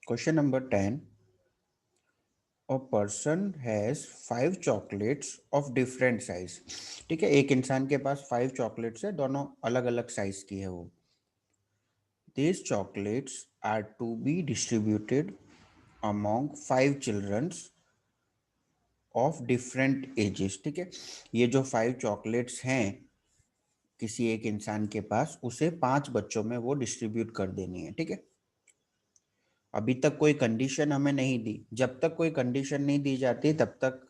Question number 10, a person has 5 chocolates of different size. ठीक है, एक इंसान के पास 5 चॉकलेट्स है, दोनों अलग अलग साइज की है वो। These chocolates are to be distributed among 5 children of different ages। ठीक है, ये जो 5 चॉकलेट्स हैं किसी एक इंसान के पास, उसे 5 बच्चों में वो डिस्ट्रीब्यूट कर देनी है। ठीक है, अभी तक कोई कंडीशन हमें नहीं दी। जब तक कोई कंडीशन नहीं दी जाती तब तक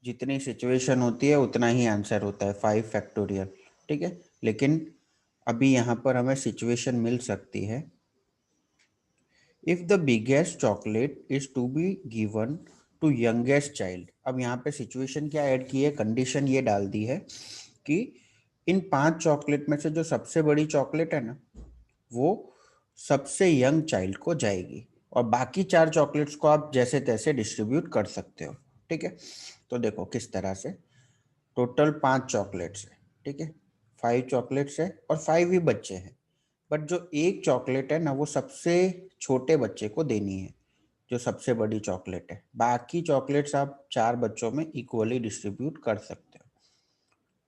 जितनी सिचुएशन होती है उतना ही आंसर होता है 5 फैक्टोरियल। ठीक है, लेकिन अभी यहाँ पर हमें सिचुएशन मिल सकती है। If the biggest chocolate is to be given to youngest child. अब यहाँ पे सिचुएशन क्या ऐड की है, कंडीशन ये डाल दी है कि इन 5 चॉकलेट में से जो सबसे बड़ी चॉकलेट है ना, वो सबसे यंग चाइल्ड को जाएगी, और बाकी 4 चॉकलेट्स को आप जैसे तैसे डिस्ट्रीब्यूट कर सकते हो। ठीक है, तो देखो किस तरह से। टोटल 5 चॉकलेट्स है। ठीक है, 5 चॉकलेट्स है और 5 ही बच्चे हैं। बट जो एक चॉकलेट है ना, वो सबसे छोटे बच्चे को देनी है, जो सबसे बड़ी चॉकलेट है। बाकी चॉकलेट्स आप 4 बच्चों में इक्वली डिस्ट्रीब्यूट कर सकते हो।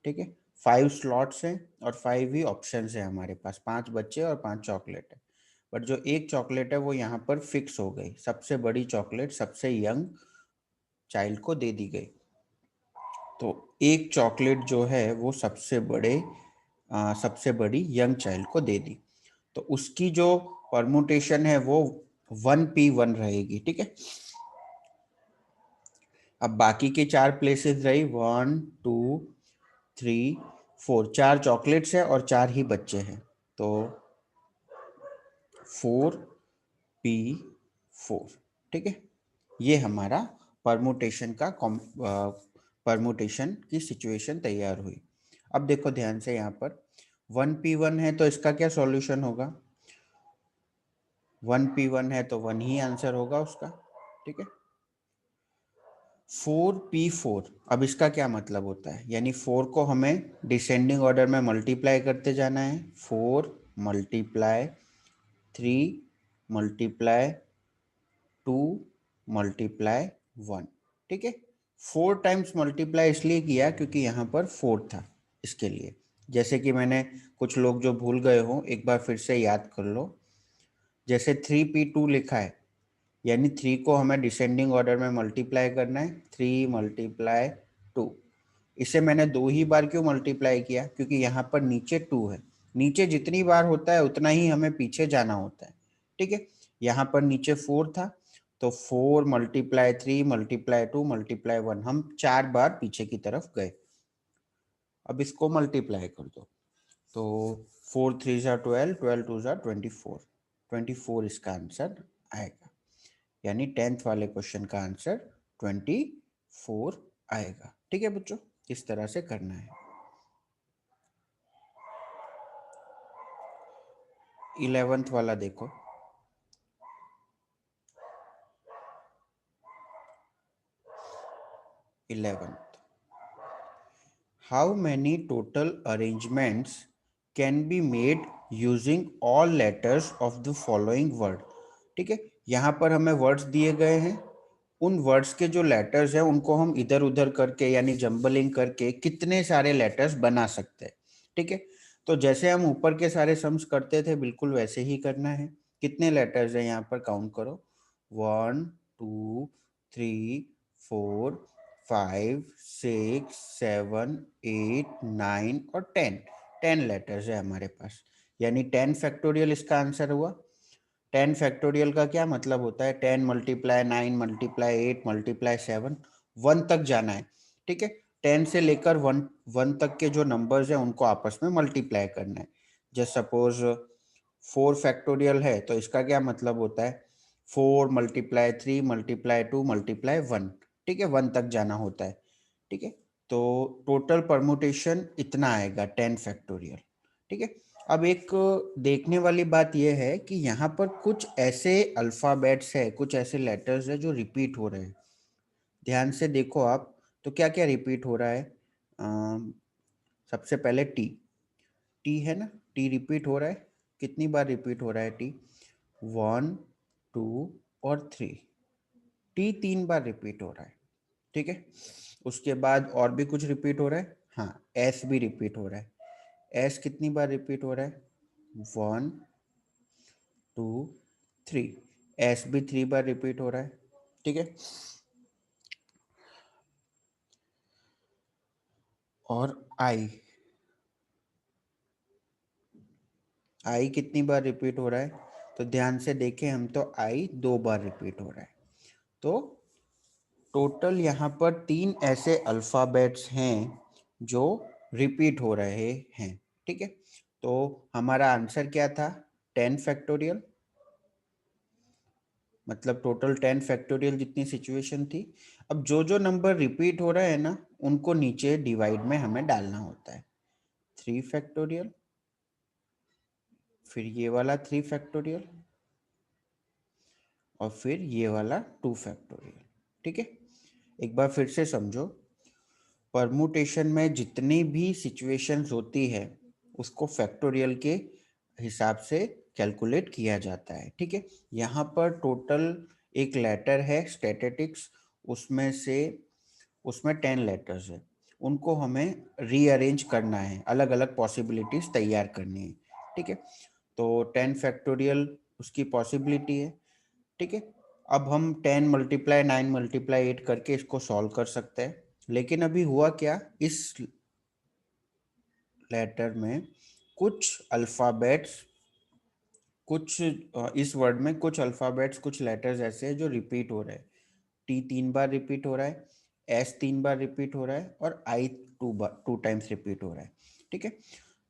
ठीक है, 5 स्लॉट्स हैं और 5 ही ऑप्शन है हमारे पास। 5 बच्चे और 5 चॉकलेट है। बट जो एक चॉकलेट है वो यहाँ पर फिक्स हो गई, सबसे बड़ी चॉकलेट सबसे यंग चाइल्ड को दे दी गई। तो एक चॉकलेट जो है वो सबसे बड़ी यंग चाइल्ड को दे दी, तो उसकी जो परमुटेशन है वो 1p1 रहेगी। ठीक है, अब बाकी के 4 प्लेसेस रही, 1 2 3 4। 4 चॉकलेट्स है और 4 ही बच्चे हैं, तो 4p4। ठीक है, ये हमारा परमुटेशन का परमुटेशन की सिचुएशन तैयार हुई। अब देखो ध्यान से, यहाँ पर 1p1 है तो इसका क्या सॉल्यूशन होगा। 1p1 है तो 1 ही आंसर होगा उसका। ठीक है, 4p4, अब इसका क्या मतलब होता है, यानी 4 को हमें डिसेंडिंग ऑर्डर में मल्टीप्लाई करते जाना है। 4 × 3 × 2 × 1। ठीक है, 4 टाइम्स मल्टीप्लाई इसलिए किया क्योंकि यहाँ पर 4 था इसके लिए। जैसे कि मैंने, कुछ लोग जो भूल गए हो एक बार फिर से याद कर लो। जैसे 3p2 लिखा है, यानी 3 को हमें डिसेंडिंग ऑर्डर में मल्टीप्लाई करना है। 3 × 2। इसे मैंने 2 ही बार क्यों मल्टीप्लाई किया, क्योंकि यहाँ पर नीचे 2 है। नीचे जितनी बार होता है उतना ही हमें पीछे जाना होता है। ठीक है, यहाँ पर नीचे 4 था, तो 4 × 3 × 2 × 1, हम 4 बार पीछे की तरफ गए। अब इसको मल्टीप्लाई कर दो, तो 4 3 × 12, 12 2 × 24, 24 इसका आंसर आएगा। यानी 10th वाले क्वेश्चन का आंसर 24 आएगा। ठीक है बच्चों, इस तरह से करना है। 11th वाला देखो। 11th, how many total arrangements can be made using all letters of the following word. ठीक है, यहाँ पर हमें वर्ड्स दिए गए हैं, उन वर्ड्स के जो लेटर्स हैं उनको हम इधर उधर करके यानी जंबलिंग करके कितने सारे लेटर्स बना सकते हैं। ठीक है, तो जैसे हम ऊपर के सारे सम्स करते थे बिल्कुल वैसे ही करना है। कितने लेटर्स हैं यहाँ पर, काउंट करो। 1 2 3 4 5 6 7 8 9 और 10। 10 लेटर्स है हमारे पास, यानी 10 फैक्टोरियल इसका आंसर हुआ। 10 फैक्टोरियल का क्या मतलब होता है, 10 × 9 × 8 × 7, 1 तक जाना है। ठीक है, 10 से लेकर 1 तक के जो नंबर्स हैं उनको आपस में मल्टीप्लाई करना है। जैसे सपोज 4 फैक्टोरियल है तो इसका क्या मतलब होता है, 4 × 3 × 2 × 1। ठीक है, 1 तक जाना होता है। ठीक है, तो टोटल परमुटेशन इतना आएगा 10 फैक्टोरियल। ठीक है, अब एक देखने वाली बात यह है कि यहाँ पर कुछ ऐसे अल्फ़ाबेट्स है, कुछ ऐसे लेटर्स है जो रिपीट हो रहे हैं। ध्यान से देखो आप, तो क्या क्या रिपीट हो रहा है। सबसे पहले टी। टी है ना, टी रिपीट हो रहा है। कितनी बार रिपीट हो रहा है टी, 1 2 और 3। टी 3 बार रिपीट हो रहा है, ठीक है। उसके बाद और भी कुछ रिपीट हो रहा है, हाँ, एस भी रिपीट हो रहा है। एस कितनी बार रिपीट हो रहा है? 1 2 3। एस भी 3 बार रिपीट हो रहा है, ठीक है। और आई, आई कितनी बार रिपीट हो रहा है? तो ध्यान से देखें हम, तो आई 2 बार रिपीट हो रहा है। तो टोटल यहाँ पर 3 ऐसे अल्फ़ाबेट्स हैं जो रिपीट हो रहे हैं, ठीक है। तो हमारा आंसर क्या था? 10 फैक्टोरियल, मतलब टोटल 10 फैक्टोरियल जितनी सिचुएशन थी। अब जो जो नंबर रिपीट हो रहा है ना, उनको नीचे डिवाइड में हमें डालना होता है। 3 फैक्टोरियल, फिर ये वाला 3 फैक्टोरियल, और फिर ये वाला 2 फैक्टोरियल, ठीक है। एक बार फिर से समझो, परमुटेशन में जितनी भी सिचुएशंस होती है उसको फैक्टोरियल के हिसाब से कैलकुलेट किया जाता है, ठीक है। यहाँ पर टोटल एक लेटर है स्टैटिस्टिक्स, उसमें से उसमें 10 लेटर्स है, उनको हमें रीअरेंज करना है, अलग अलग पॉसिबिलिटीज तैयार करनी है, ठीक है। तो 10 फैक्टोरियल उसकी पॉसिबिलिटी है, ठीक है। अब हम 10 × 9 × 8 करके इसको सॉल्व कर सकते हैं। लेकिन अभी हुआ क्या, इस लेटर में कुछ अल्फ़ाबेट्स, कुछ इस वर्ड में कुछ अल्फ़ाबेट्स, कुछ लेटर्स ऐसे हैं जो रिपीट हो रहे हैं। टी 3 बार रिपीट हो रहा है, एस 3 बार रिपीट हो रहा है, और आई 2 टाइम्स रिपीट हो रहा है, ठीक है।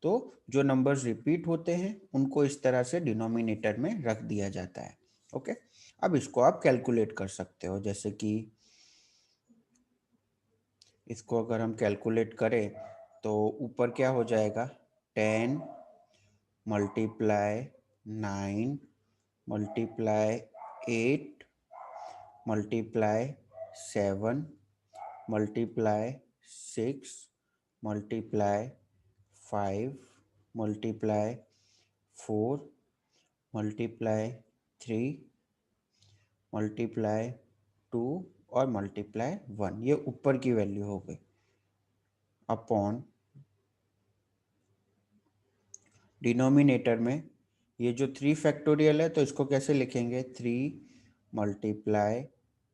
तो जो नंबर्स रिपीट होते हैं उनको इस तरह से डिनोमिनेटर में रख दिया जाता है, ओके। अब इसको आप कैलकुलेट कर सकते हो, जैसे कि इसको अगर हम कैलकुलेट करें तो ऊपर क्या हो जाएगा? 10 × 9 × 8 × 6 × 5 × 4 × 3 × 2 और ×1, ये ऊपर की वैल्यू हो गई, अपॉन डिनोमिनेटर में ये जो 3 फैक्टोरियल है, तो इसको कैसे लिखेंगे? 3 ×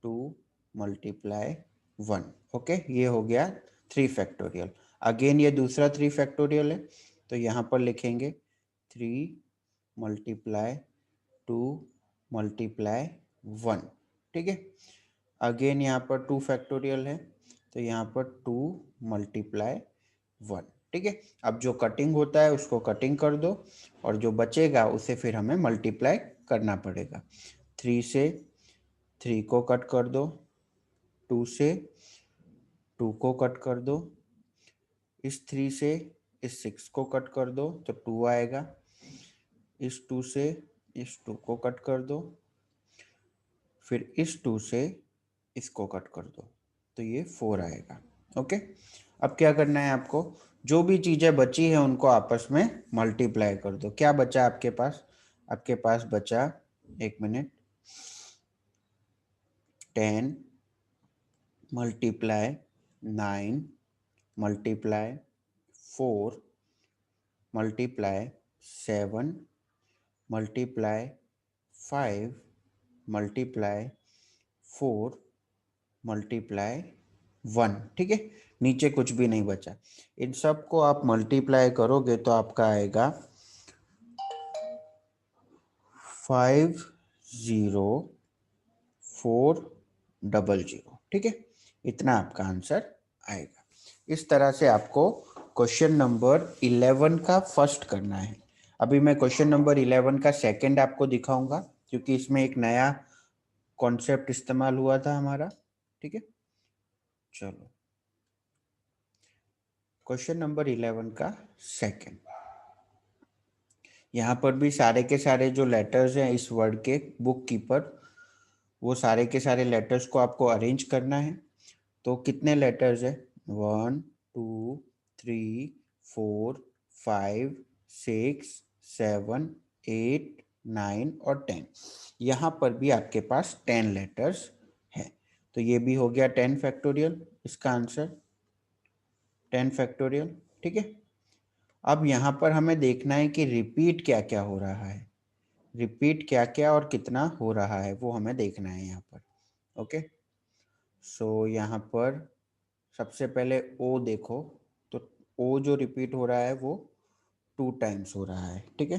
2 × 1, ओके। ये हो गया 3 फैक्टोरियल। अगेन ये दूसरा 3 फैक्टोरियल है, तो यहाँ पर लिखेंगे 3 × 2 × 1, ठीक है। अगेन यहाँ पर 2 फैक्टोरियल है, तो यहाँ पर 2 × 1, ठीक है। अब जो कटिंग होता है उसको कटिंग कर दो, और जो बचेगा उसे फिर हमें मल्टीप्लाई करना पड़ेगा। 3 से 3 को कट कर दो, 2 से 2 को कट कर दो, इस 3 से इस 6 को कट कर दो तो 2 आएगा, इस 2 से इस 2 को कट कर दो, फिर इस 2 से इसको कट कर दो, तो ये 4 आएगा, ओके। अब क्या करना है आपको? जो भी चीज़ें बची हैं उनको आपस में मल्टीप्लाई कर दो। क्या बचा आपके पास? आपके पास बचा, एक मिनट, 10 × 9 × 4 × 7 × 5 × 4 × 1, ठीक है। नीचे कुछ भी नहीं बचा। इन सब को आप मल्टीप्लाई करोगे तो आपका आएगा 50400, ठीक है। इतना आपका आंसर आएगा। इस तरह से आपको क्वेश्चन नंबर 11 का फर्स्ट करना है। अभी मैं क्वेश्चन नंबर 11 का सेकंड आपको दिखाऊंगा, क्योंकि इसमें एक नया कॉन्सेप्ट इस्तेमाल हुआ था हमारा, ठीक है। चलो, क्वेश्चन नंबर 11 का सेकंड। यहाँ पर भी सारे के सारे जो लेटर्स हैं इस वर्ड के, बुक कीपर, वो सारे के सारे लेटर्स को आपको अरेंज करना है। तो कितने लेटर्स है? 1 2 3 4 5 6 7 8 9 और 10। यहाँ पर भी आपके पास 10 लेटर्स है, तो ये भी हो गया 10 फैक्टोरियल, इसका आंसर 10 फैक्टोरियल। ठीक है, अब यहाँ पर हमें देखना है कि रिपीट क्या क्या हो रहा है, रिपीट क्या क्या और कितना हो रहा है वो हमें देखना है यहाँ पर। ओके, सो यहाँ पर सबसे पहले ओ देखो, तो ओ जो रिपीट हो रहा है वो 2 टाइम्स हो रहा है। ठीक है,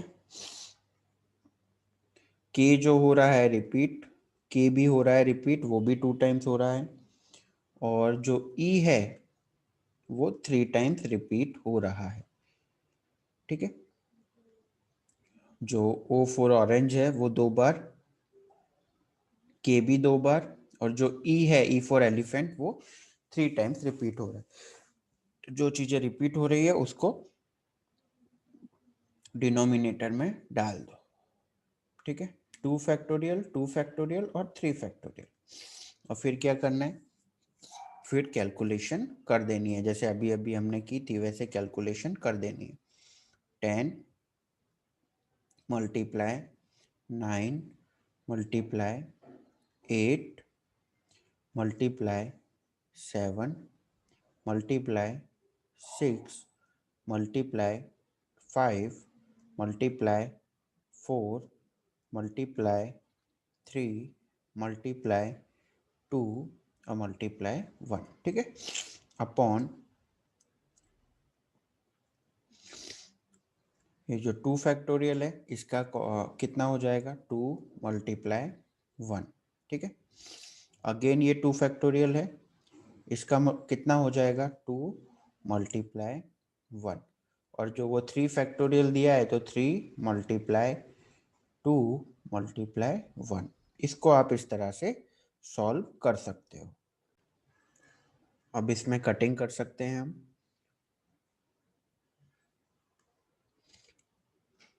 के जो हो रहा है रिपीट, के भी हो रहा है रिपीट, वो भी 2 टाइम्स हो रहा है। और जो ई है वो 3 टाइम्स रिपीट हो रहा है। ठीक है, जो ओ फॉर ऑरेंज है वो 2 बार, के भी 2 बार, और जो ई है, ई फॉर एलिफेंट, वो 3 टाइम्स रिपीट हो रहा है। तो जो चीजें रिपीट हो रही है उसको डिनोमिनेटर में डाल दो। ठीक है, 2 फैक्टोरियल, 2 फैक्टोरियल और 3 फैक्टोरियल। और फिर क्या करना है, फिर कैलकुलेशन कर देनी है, जैसे अभी अभी हमने की थी वैसे कैलकुलेशन कर देनी है। 10 multiply 9 multiply 8 multiply 7 multiply 6 multiply 5 multiply 4 multiply 3 multiply 2 और मल्टीप्लाई 1। ठीक है, अपॉन ये जो 2 फैक्टोरियल है इसका कितना हो जाएगा, 2 मल्टीप्लाई 1। ठीक है, अगेन ये 2 फैक्टोरियल है, इसका कितना हो जाएगा, 2 मल्टीप्लाई 1। और जो वो 3 फैक्टोरियल दिया है तो 3 मल्टीप्लाई 2 मल्टीप्लाई 1। इसको आप इस तरह से सॉल्व कर सकते हो। अब इसमें कटिंग कर सकते हैं हम।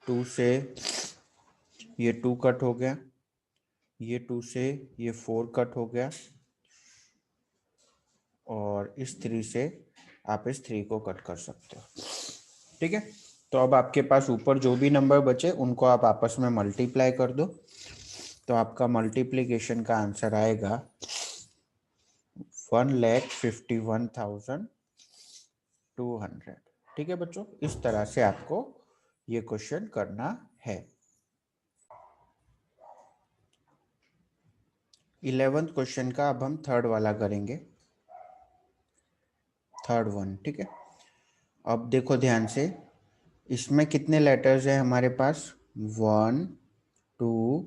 2 से ये 2 कट हो गया, ये 2 से ये 4 कट हो गया, और इस 3 से आप इस 3 को कट कर सकते हो। ठीक है, तो अब आपके पास ऊपर जो भी नंबर बचे उनको आप आपस में मल्टीप्लाई कर दो, तो आपका मल्टीप्लिकेशन का आंसर आएगा 1,51,200। ठीक है बच्चों, इस तरह से आपको ये क्वेश्चन करना है। 11th क्वेश्चन का अब हम थर्ड वाला करेंगे, थर्ड वन। ठीक है, अब देखो ध्यान से, इसमें कितने लेटर्स हैं हमारे पास, 1 2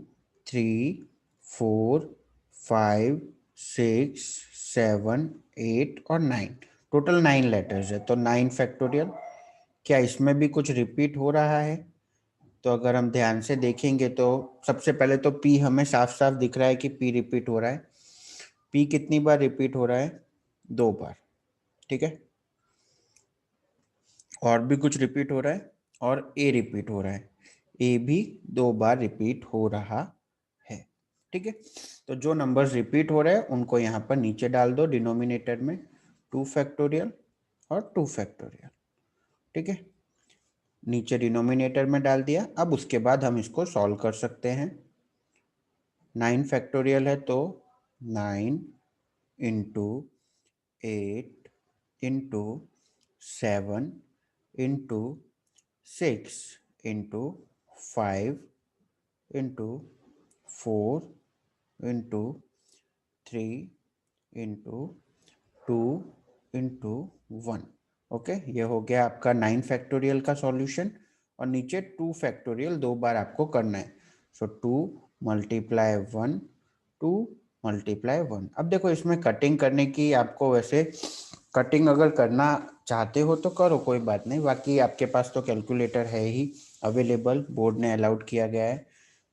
3 4 5 6 7 8 और 9, टोटल 9 लेटर्स है, तो 9 फैक्टोरियल। क्या इसमें भी कुछ रिपीट हो रहा है, तो अगर हम ध्यान से देखेंगे तो सबसे पहले तो पी हमें साफ साफ दिख रहा है कि पी रिपीट हो रहा है। पी कितनी बार रिपीट हो रहा है, 2 बार। ठीक है, और भी कुछ रिपीट हो रहा है, और ए रिपीट हो रहा है, ए भी 2 बार रिपीट हो रहा है। ठीक है, तो जो नंबर्स रिपीट हो रहे हैं उनको यहाँ पर नीचे डाल दो डिनोमिनेटर में, 2 फैक्टोरियल और 2 फैक्टोरियल। ठीक है, नीचे डिनोमिनेटर में डाल दिया। अब उसके बाद हम इसको सॉल्व कर सकते हैं। 9 फैक्टोरियल है तो 9 into 8 into 7 into 6 into 5 into 4 into 3 into 2 into 1। Okay, ये हो गया आपका 9 फैक्टोरियल का सॉल्यूशन। और नीचे 2 फैक्टोरियल 2 बार आपको करना है, सो 2 मल्टीप्लाई 1 2 मल्टीप्लाई 1। अब देखो इसमें कटिंग करने की आपको, वैसे कटिंग अगर करना चाहते हो तो करो, कोई बात नहीं, बाकी आपके पास तो कैलकुलेटर है ही अवेलेबल, बोर्ड ने अलाउड किया गया है।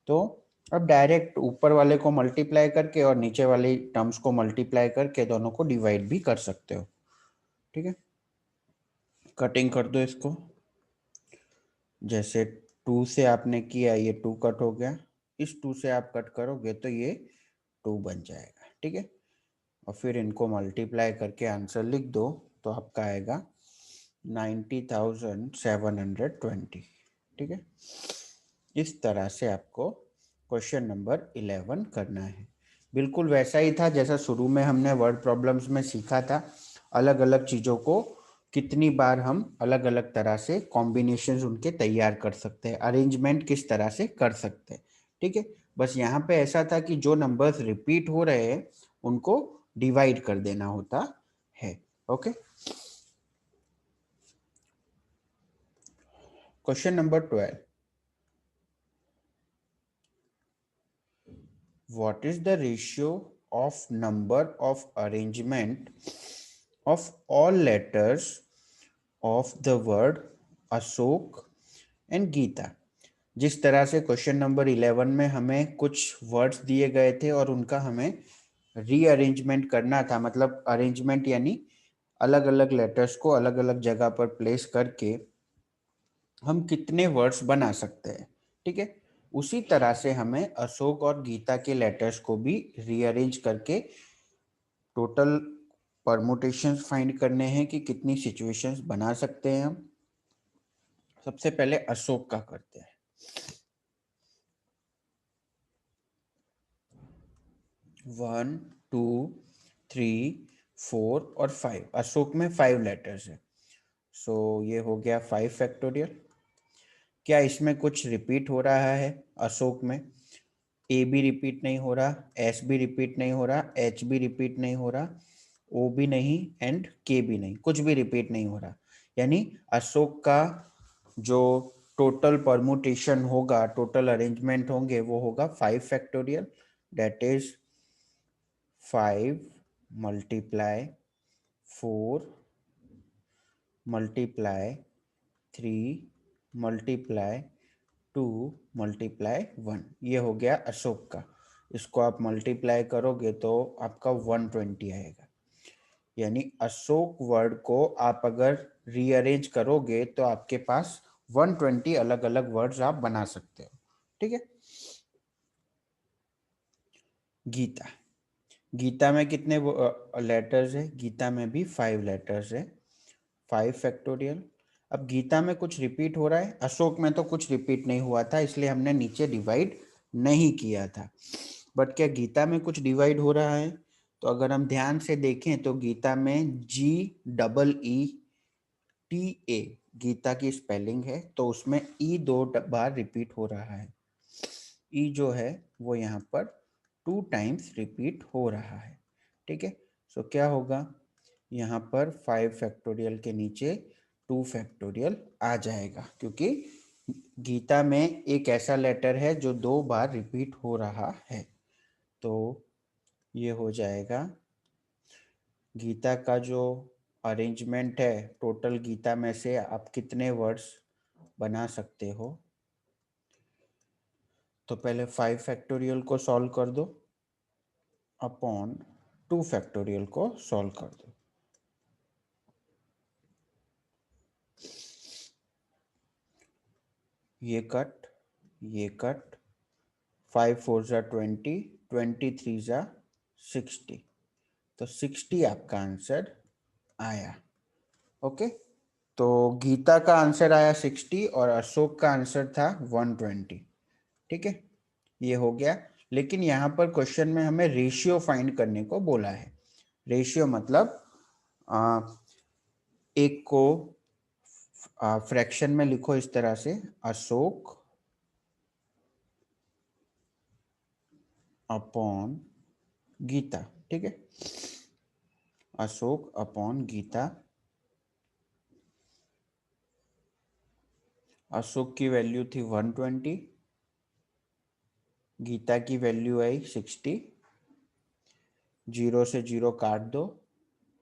तो अब डायरेक्ट ऊपर वाले को मल्टीप्लाई करके और नीचे वाली टर्म्स को मल्टीप्लाई करके दोनों को डिवाइड भी कर सकते हो। ठीक है, कटिंग कर दो इसको, जैसे 2 से आपने किया, ये 2 कट हो गया, इस 2 से आप कट करोगे तो ये 2 बन जाएगा। ठीक है, और फिर इनको मल्टीप्लाई करके आंसर लिख दो, तो आपका आएगा 90,720। ठीक है, इस तरह से आपको क्वेश्चन नंबर 11 करना है। बिल्कुल वैसा ही था जैसा शुरू में हमने वर्ड प्रॉब्लम्स में सीखा था। अलग अलग चीज़ों को कितनी बार हम अलग अलग तरह से कॉम्बिनेशंस उनके तैयार कर सकते हैं, अरेंजमेंट किस तरह से कर सकते हैं। ठीक है, बस यहाँ पे ऐसा था कि जो नंबर्स रिपीट हो रहे हैं उनको डिवाइड कर देना होता है। Okay, question number 12, what is the ratio of number of arrangement of all letters of the word Ashok and Geeta. जिस तरह से क्वेश्चन नंबर 11 में हमें कुछ वर्ड्स दिए गए थे और उनका हमें रीअरेंजमेंट करना था, मतलब अरेंजमेंट यानी अलग अलग लेटर्स को अलग अलग जगह पर प्लेस करके हम कितने वर्ड्स बना सकते हैं। ठीक है, उसी तरह से हमें अशोक और गीता के लेटर्स को भी रीअरेंज करके टोटल परमुटेशंस फाइंड करने हैं कि कितनी सिचुएशंस बना सकते हैं हम। सबसे पहले अशोक का करते हैं। 1 2 3 4 और 5, अशोक में 5 लेटर्स है। सो ये हो गया 5 फैक्टोरियल। क्या इसमें कुछ रिपीट हो रहा है? अशोक में ए भी रिपीट नहीं हो रहा, एस भी रिपीट नहीं हो रहा, एच भी रिपीट नहीं हो रहा, ओ भी नहीं एंड के भी नहीं, कुछ भी रिपीट नहीं हो रहा। यानी अशोक का जो टोटल परमुटेशन होगा, टोटल अरेंजमेंट होंगे, वो होगा 5 factorial. That is 5 multiply 4 multiply 3 multiply 2 multiply 1, ये हो गया अशोक का। इसको आप मल्टीप्लाई करोगे तो आपका 120 आएगा। यानी अशोक वर्ड को आप अगर रीअरेंज करोगे तो आपके पास 120 अलग अलग वर्ड्स आप बना सकते हो। ठीक है, गीता। गीता में कितने लेटर्स है? गीता में भी 5 लेटर्स है, 5 फैक्टोरियल। अब गीता में कुछ रिपीट हो रहा है, अशोक में तो कुछ रिपीट नहीं हुआ था इसलिए हमने नीचे डिवाइड नहीं किया था। बट क्या गीता में कुछ डिवाइड हो रहा है? तो अगर हम ध्यान से देखें तो गीता में GEE TA गीता की स्पेलिंग है, तो उसमें ई 2 बार रिपीट हो रहा है। ई जो है वो यहाँ पर 2 टाइम्स रिपीट हो रहा है। ठीक है, सो क्या होगा, यहाँ पर 5 फैक्टोरियल के नीचे 2 फैक्टोरियल आ जाएगा, क्योंकि गीता में एक ऐसा लेटर है जो 2 बार रिपीट हो रहा है। तो ये हो जाएगा गीता का जो अरेंजमेंट है, टोटल गीता में से आप कितने वर्ड्स बना सकते हो। तो पहले 5 फैक्टोरियल को सॉल्व कर दो अपॉन 2 फैक्टोरियल को सॉल्व कर दो। ये कट, ये कट, 5 4 जा 20, 23 जा 60, तो 60 आपका आंसर आया। ओके, तो गीता का आंसर आया 60 और अशोक का आंसर था 120। ठीक है, ये हो गया। लेकिन यहाँ पर क्वेश्चन में हमें रेशियो फाइंड करने को बोला है। रेशियो मतलब एक को फ्रैक्शन में लिखो इस तरह से, अशोक अपॉन गीता। ठीक है, अशोक अपॉन गीता। अशोक की वैल्यू थी 120, गीता की वैल्यू आई 60। 0 से 0 काट दो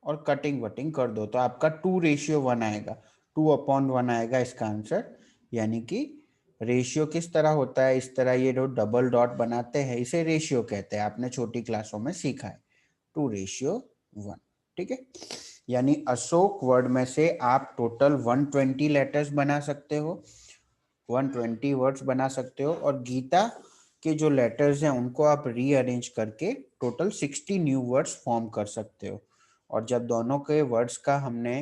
और कटिंग वटिंग कर दो तो आपका 2:1 आएगा, 2/1 आएगा इसका आंसर। यानी कि रेशियो किस तरह होता है, इस तरह ये जो डबल डॉट बनाते हैं इसे रेशियो कहते हैं, आपने छोटी क्लासों में सीखा है, 2:1। ठीक है, यानी अशोक वर्ड में से आप टोटल 120 लेटर्स बना सकते हो, 120 वर्ड्स बना सकते हो, और गीता के जो लेटर्स हैं उनको आप रीअरेंज करके टोटल 60 न्यू वर्ड्स फॉर्म कर सकते हो। और जब दोनों के वर्ड्स का हमने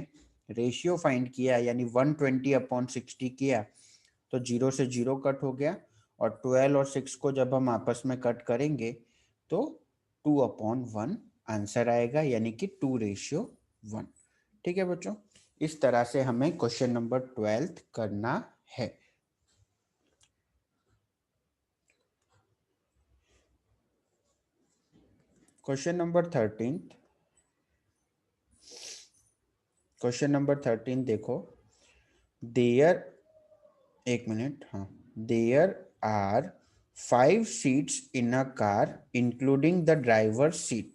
रेशियो फाइंड किया यानी 120/60 किया तो 0 से 0 कट हो गया और 12 और 6 को जब हम आपस में कट करेंगे तो 2/1 आंसर आएगा, यानी कि 2:1। ठीक है बच्चों, इस तरह से हमें क्वेश्चन नंबर 12 करना है। क्वेश्चन नंबर 13, देखो। देयर, एक मिनट, हाँ। There are 5 seats in a car including the driver seat.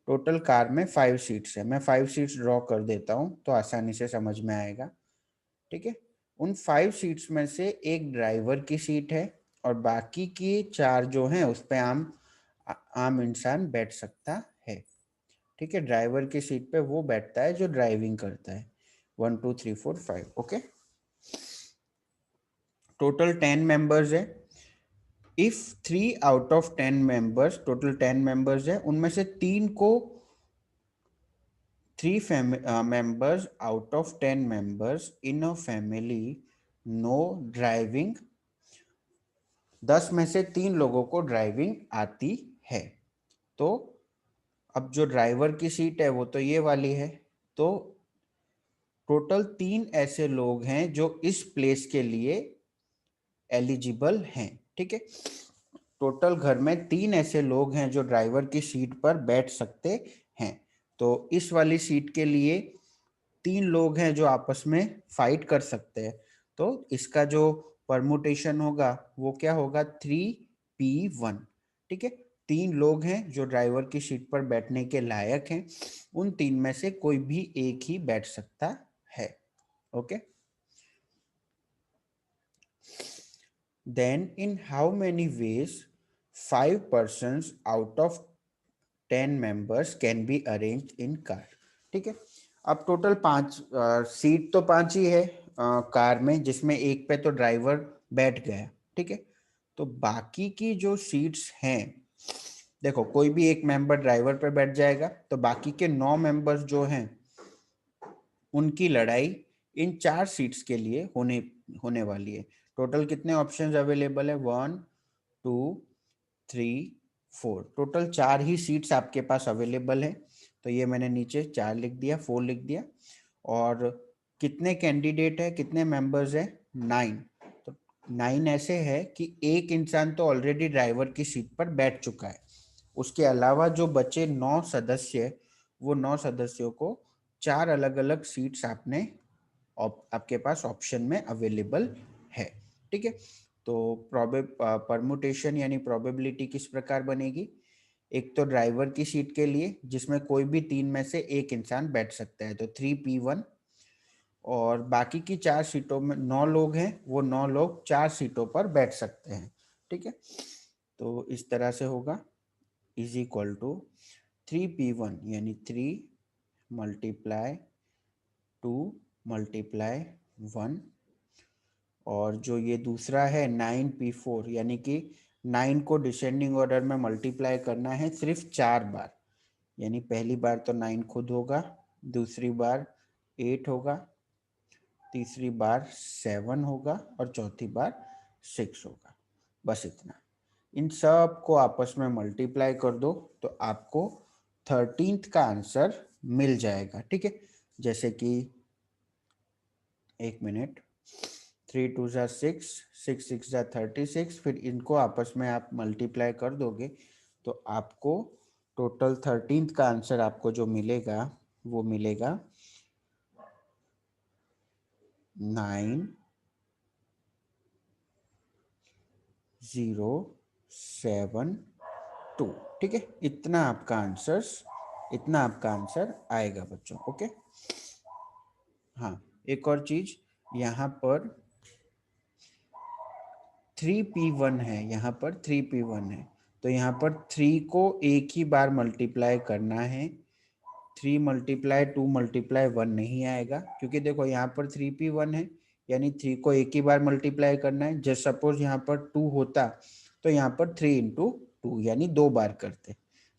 Total car में 5 सीट्स है। मैं 5 सीट्स ड्रॉ कर देता हूँ तो आसानी से समझ में आएगा। ठीक है, उन 5 सीट्स में से एक ड्राइवर की सीट है और बाकी की 4 जो हैं उस पे आम इंसान बैठ सकता है। ठीक है, ड्राइवर की सीट पे वो बैठता है जो ड्राइविंग करता है। 1 2 3 4 5। ओके, टोटल 10 मेंबर्स है। If 3 out of 10 members, total 10 members है, उनमें से 3 को, 3 members out of 10 members in a family no driving, 10 में से 3 लोगों को ड्राइविंग आती है। तो अब जो ड्राइवर की सीट है वो तो ये वाली है। तो टोटल 3 ऐसे लोग हैं जो इस प्लेस के लिए एलिजिबल हैं। ठीक है, टोटल घर में 3 ऐसे लोग हैं जो ड्राइवर की सीट पर बैठ सकते हैं। तो इस वाली सीट के लिए 3 लोग हैं जो आपस में फाइट कर सकते हैं। तो इसका जो परमुटेशन होगा वो क्या होगा, 3p1। ठीक है, 3 लोग हैं जो ड्राइवर की सीट पर बैठने के लायक हैं, उन 3 में से कोई भी एक ही बैठ सकता है। Okay, then in how many ways 5 persons out of 10 members can be arrange in car. ठीक है, अब टोटल 5 सीट तो 5 ही है कार में, जिसमें एक पे तो ड्राइवर बैठ गया। ठीक है, तो बाकी की जो सीट्स हैं, देखो कोई भी एक मेंबर ड्राइवर पे बैठ जाएगा तो बाकी के 9 मेंबर्स जो हैं उनकी लड़ाई इन 4 सीट्स के लिए होने होने वाली है। टोटल कितने ऑप्शंस अवेलेबल है, 1 2 3 4। टोटल 4 ही सीट्स आपके पास अवेलेबल है। तो ये मैंने नीचे 4 लिख दिया, 4 लिख दिया। और कितने कैंडिडेट है, कितने मेंबर्स है, 9। तो 9 ऐसे है कि एक इंसान तो ऑलरेडी ड्राइवर की सीट पर बैठ चुका है। उसके अलावा जो बचे 9 सदस्य, वो 9 सदस्यों को 4 अलग अलग सीट्स आपके पास ऑप्शन में अवेलेबल है। ठीक है, तो परमुटेशन यानी प्रोबेबिलिटी किस प्रकार बनेगी, एक तो ड्राइवर की सीट के लिए जिसमें कोई भी 3 में से एक इंसान बैठ सकता है, तो 3p1। और बाकी की 4 सीटों में 9 लोग हैं, वो 9 लोग 4 सीटों पर बैठ सकते हैं। ठीक है, तो इस तरह से होगा, इज इक्वल टू 3p1 यानी 3 मल्टीप्लाई 2 मल्टीप्लाई 1, और जो ये दूसरा है 9p4 यानी कि 9 को डिसेंडिंग ऑर्डर में मल्टीप्लाई करना है सिर्फ 4 बार। यानी पहली बार तो 9 खुद होगा, दूसरी बार 8 होगा, तीसरी बार 7 होगा और चौथी बार 6 होगा। बस इतना। इन सब को आपस में मल्टीप्लाई कर दो तो आपको 13th का आंसर मिल जाएगा। ठीक है, जैसे कि, एक मिनट, 3 2 जा 6, 6 6 जा 36, फिर इनको आपस में आप मल्टीप्लाई कर दोगे तो आपको टोटल 13th का आंसर आपको जो मिलेगा वो मिलेगा 9072। ठीक है, इतना आपका आंसर आएगा बच्चों। ओके, हाँ, एक और चीज, यहाँ पर 3p1 है, यहाँ पर 3p1 है, तो यहाँ पर 3 को एक ही बार मल्टीप्लाई करना है। 3 मल्टीप्लाई 2 मल्टीप्लाई 1 नहीं आएगा, क्योंकि देखो यहाँ पर 3p1 है, यानी 3 को एक ही बार मल्टीप्लाई करना है। जस्ट सपोज यहाँ पर 2 होता तो यहाँ पर 3 इंटू 2 यानी 2 बार करते।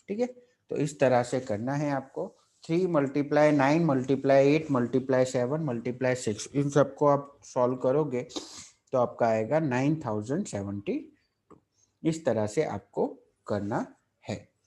ठीक है, तो इस तरह से करना है आपको। 3 मल्टीप्लाई 9 मल्टीप्लाई 8 मल्टीप्लाई 7 मल्टीप्लाई 6, इन सबको आप सॉल्व करोगे तो आपका आएगा 9072। इस तरह से आपको करना है।